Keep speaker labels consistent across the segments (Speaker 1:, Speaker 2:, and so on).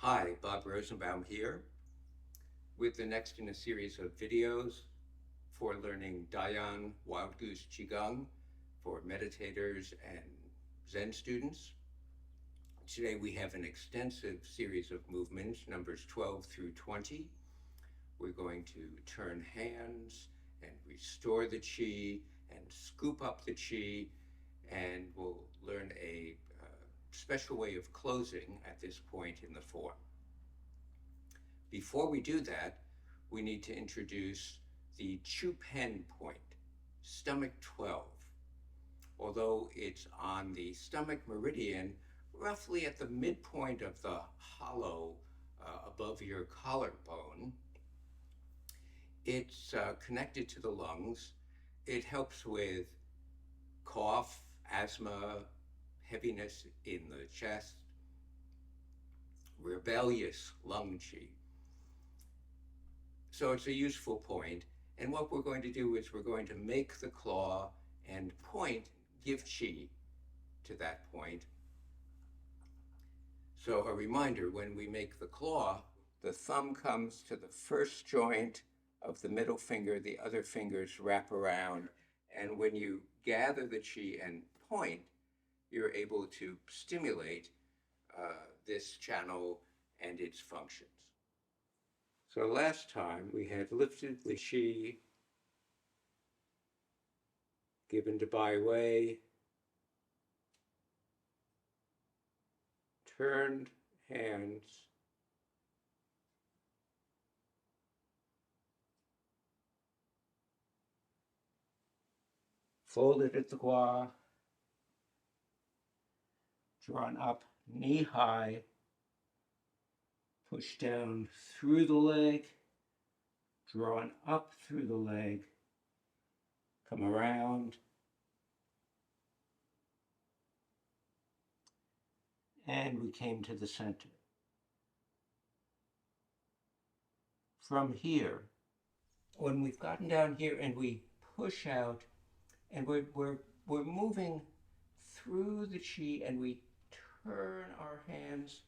Speaker 1: Hi, Bob Rosenbaum here with the next in a series of videos for learning Dayan Wild Goose qigong for meditators and Zen students. Today we have an extensive series of movements, numbers 12 through 20. We're going to turn hands and restore the qi and scoop up the qi, and we'll learn a special way of closing at this point in the form. Before we do that, we need to introduce the Chu Pen point, stomach 12. Although it's on the stomach meridian, roughly at the midpoint of the hollow above your collarbone, it's connected to the lungs. It helps with cough, asthma, heaviness in the chest, rebellious lung qi. So it's a useful point. And what we're going to do is we're going to make the claw and point, give qi to that point. So a reminder, when we make the claw, the thumb comes to the first joint of the middle finger, the other fingers wrap around. And when you gather the qi and point, you're able to stimulate this channel and its functions. So last time we had lifted the qi, given to Bai Wei, turned hands, folded at the gua, drawn up knee high, push down through the leg, drawn up through the leg, come around, and we came to the center. From here, when we've gotten down here and we push out, and we're moving through the qi, and we turn our hands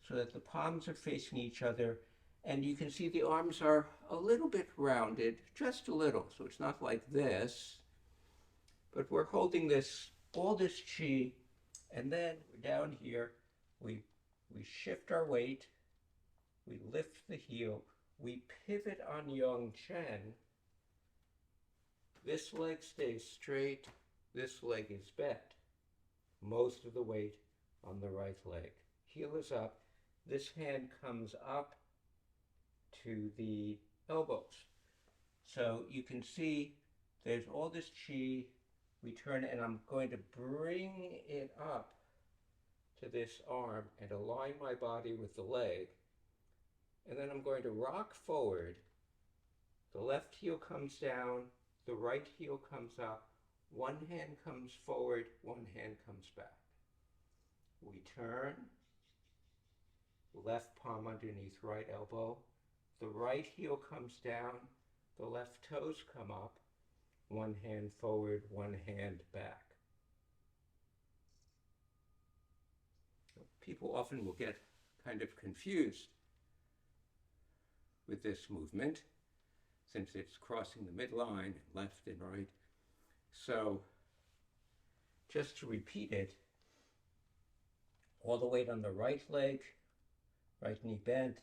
Speaker 1: so that the palms are facing each other, and you can see the arms are a little bit rounded, just a little, so it's not like this, but we're holding this, all this qi, and then we're down here, we shift our weight, we lift the heel, we pivot on Yang Chen, this leg stays straight, this leg is bent, most of the weight on the right leg. Heel is up, this hand comes up to the elbows. So you can see there's all this qi, we turn, and I'm going to bring it up to this arm and align my body with the leg. And then I'm going to rock forward. The left heel comes down, the right heel comes up, one hand comes forward, one hand comes back. We turn, left palm underneath right elbow, the right heel comes down, the left toes come up, one hand forward, one hand back. People often will get kind of confused with this movement since it's crossing the midline, left and right. So just to repeat it, all the weight on the right leg, right knee bent,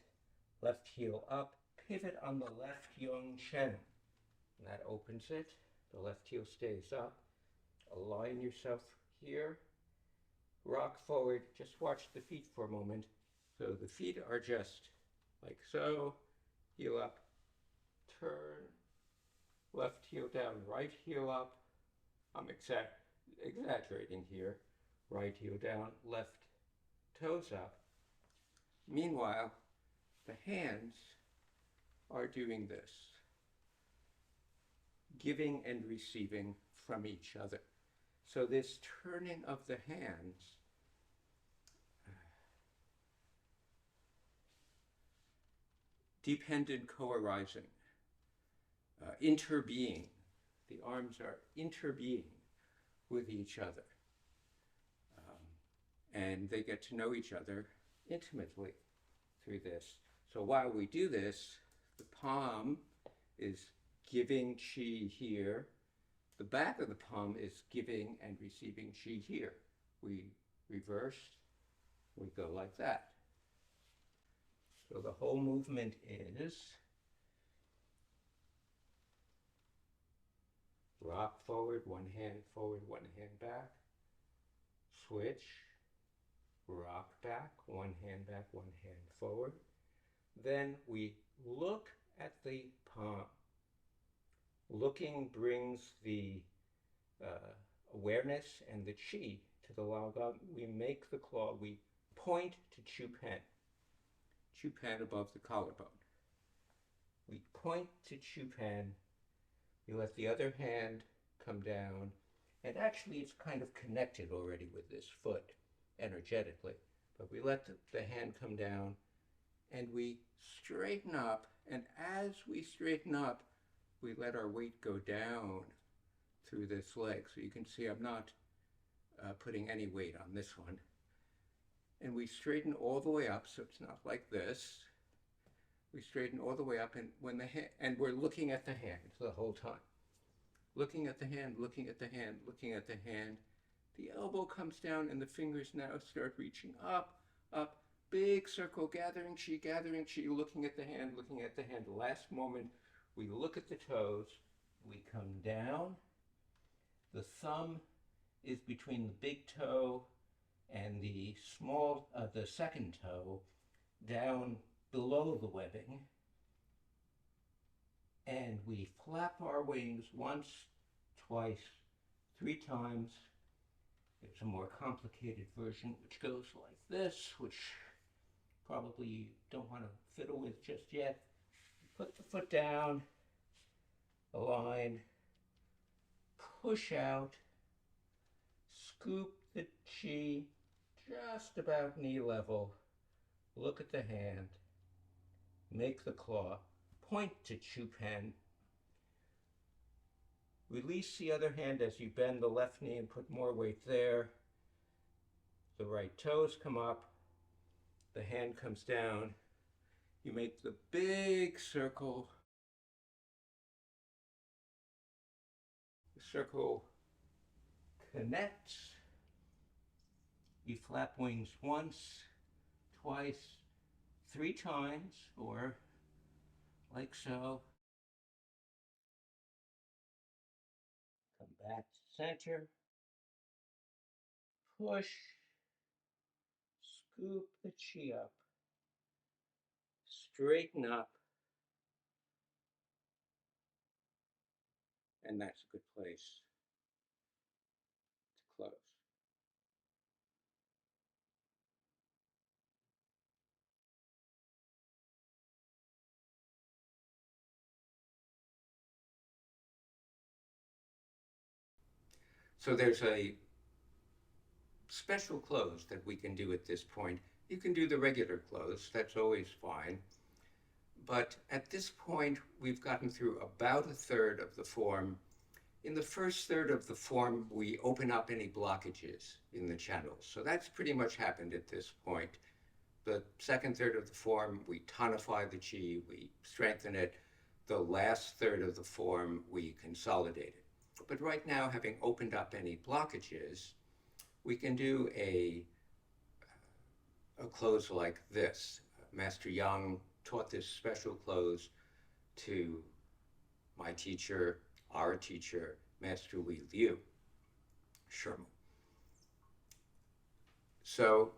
Speaker 1: left heel up, pivot on the left Yang Chen. And that opens it. The left heel stays up. Align yourself here. Rock forward. Just watch the feet for a moment. So the feet are just like so. Heel up. Turn. Left heel down. Right heel up. I'm exaggerating here. Right heel down. Left toes up. Meanwhile, the hands are doing this, giving and receiving from each other. So this turning of the hands dependent co-arising, interbeing. The arms are interbeing with each other. And they get to know each other intimately. through this. So while we do this, the palm is giving qi here. The back of the palm is giving and receiving qi here. We reverse, we go like that. So the whole movement is rock forward, one hand back, switch, rock back, one hand forward. Then we look at the palm. Looking brings the awareness and the qi to the Laogong. We make the claw, we point to Chu Pan above the collarbone. We point to Chu Pan, we let the other hand come down, and actually it's kind of connected already with this foot energetically, but we let the hand come down and we straighten up, and as we straighten up, we let our weight go down through this leg. So you can see I'm not putting any weight on this one. And we straighten all the way up, so it's not like this. We straighten all the way up, and when the hand, and we're looking at the hand the whole time. Looking at the hand, looking at the hand, looking at the hand. The elbow comes down and the fingers now start reaching up, up, big circle, gathering qi, looking at the hand, looking at the hand. The last moment, we look at the toes, we come down. The thumb is between the big toe and the small, the second toe, down below the webbing. And we flap our wings once, twice, 3 times. There's a more complicated version which goes like this, which probably you don't want to fiddle with just yet. Put the foot down, align, push out, scoop the qi just about knee level, look at the hand, make the claw, point to Chu Pan. Release the other hand as you bend the left knee and put more weight there. The right toes come up, the hand comes down. You make the big circle. The circle connects. You flap wings once, twice, 3 times, or like so. Come back to center. Push. Scoop the qi up. Straighten up. And that's a good place to close. So there's a special close that we can do at this point. You can do the regular close, that's always fine. But at this point, we've gotten through about 1/3 of the form. In the first third of the form, we open up any blockages in the channels. So that's pretty much happened at this point. The second third of the form, we tonify the qi, we strengthen it. The last third of the form, we consolidate it. But right now, having opened up any blockages, we can do a close like this. Master Yang taught this special close to my teacher, our teacher, Master Li Liu Sherman. So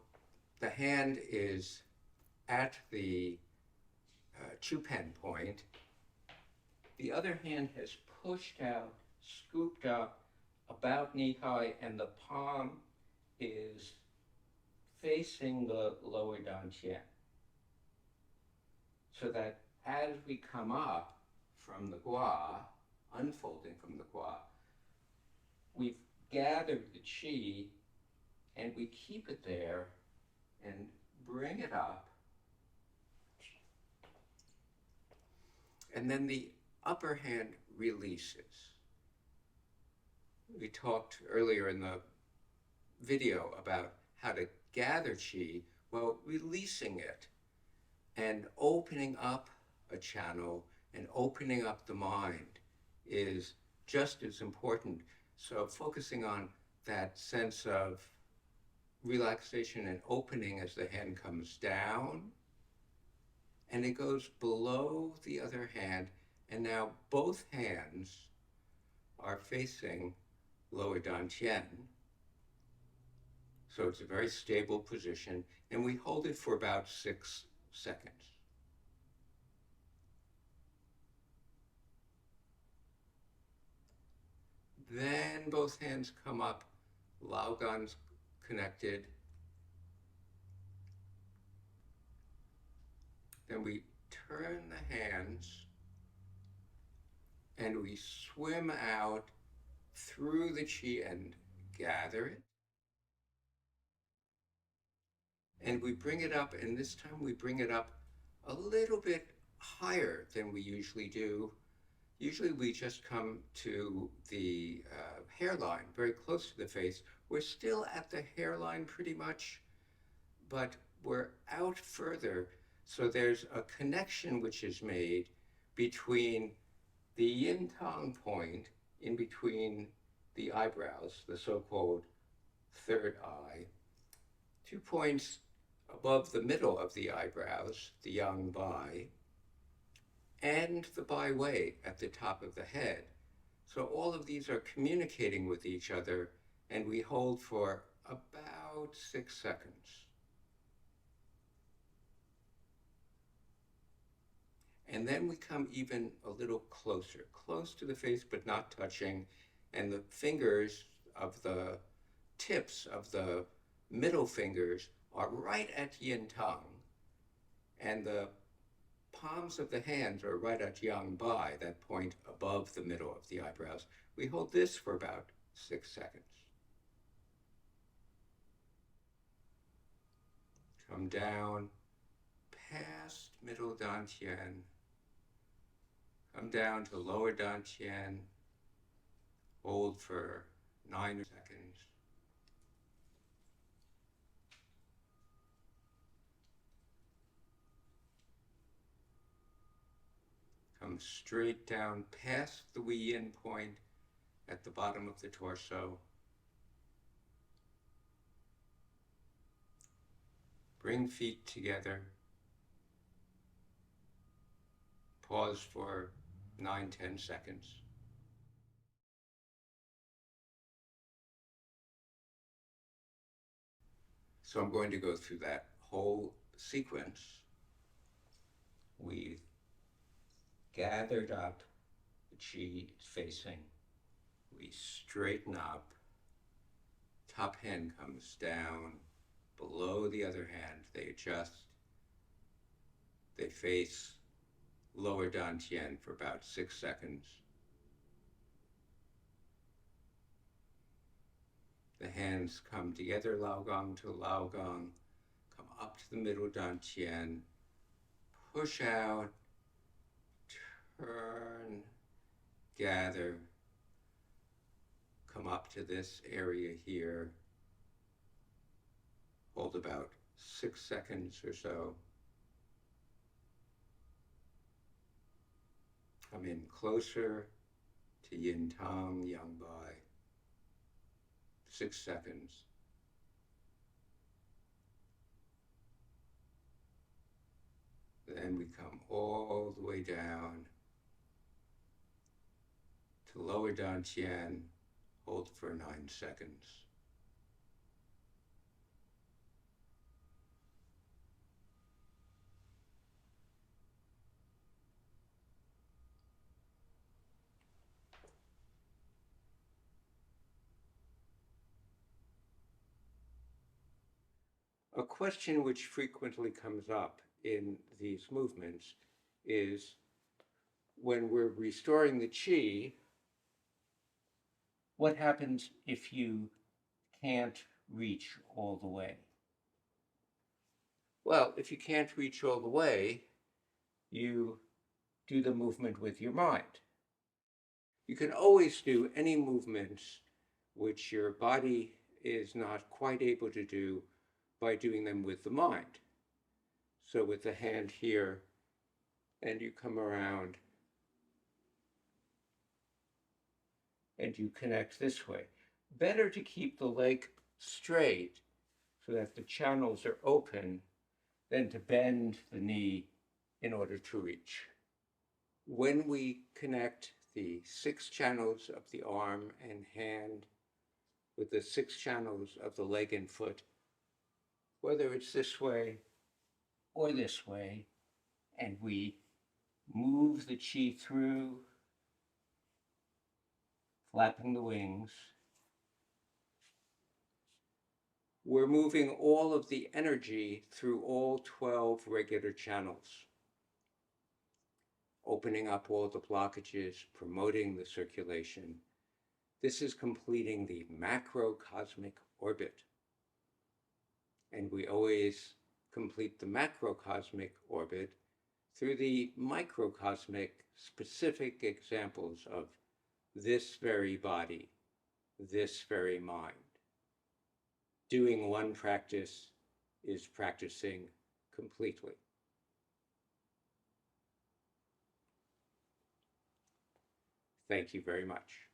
Speaker 1: the hand is at the Chu Pan point. The other hand has pushed out, scooped up about knee high, and the palm is facing the lower dantian. So that as we come up from the gua, unfolding from the gua, we've gathered the qi and we keep it there and bring it up. And then the upper hand releases. We talked earlier in the video about how to gather qi. Well, releasing it And opening up a channel and opening up the mind is just as important. So focusing on that sense of relaxation and opening as the hand comes down, and it goes below the other hand, and now both hands are facing lower dantian. So it's a very stable position, and we hold it for about 6 seconds. Then both hands come up, Laogan's connected. Then we turn the hands and we swim out through the chi and gather it. And we bring it up, and this time we bring it up a little bit higher than we usually do. Usually we just come to the hairline, very close to the face. We're still at the hairline pretty much, but we're out further. So there's a connection which is made between the yin tang point in between the eyebrows, the so-called third eye, 2 points above the middle of the eyebrows, the yang bai, and the bai wei at the top of the head. So all of these are communicating with each other, and we hold for about 6 seconds. And then we come even a little closer, close to the face, but not touching. And the fingers of the tips of the middle fingers are right at yin tang. And the palms of the hands are right at yang bai, that point above the middle of the eyebrows. We hold this for about 6 seconds. Come down past middle dantian. Come down to lower dantian. Hold for 9 seconds. Come straight down past the Wei Yin point at the bottom of the torso. Bring feet together. Pause for 9-10 seconds. So I'm going to go through that whole sequence. We gathered up, the chi facing. We straighten up. Top hand comes down. Below the other hand, they adjust. They face lower dantian for about 6 seconds. The hands come together, Laogong to Laogong, come up to the middle dantian, push out, turn, gather, come up to this area here, hold about 6 seconds or so. Come in closer to yin tang, yang bai. 6 seconds. Then we come all the way down to lower dantian, hold for 9 seconds. A question which frequently comes up in these movements is when we're restoring the chi, what happens if you can't reach all the way? Well, if you can't reach all the way, you do the movement with your mind. You can always do any movements which your body is not quite able to do by doing them with the mind. So with the hand here, and you come around, and you connect this way. Better to keep the leg straight so that the channels are open than to bend the knee in order to reach. When we connect the 6 channels of the arm and hand with the 6 channels of the leg and foot, whether it's this way or this way, and we move the chi through, flapping the wings, we're moving all of the energy through all 12 regular channels, opening up all the blockages, promoting the circulation. This is completing the macrocosmic orbit. And we always complete the macrocosmic orbit through the microcosmic specific examples of this very body, this very mind. Doing one practice is practicing completely. Thank you very much.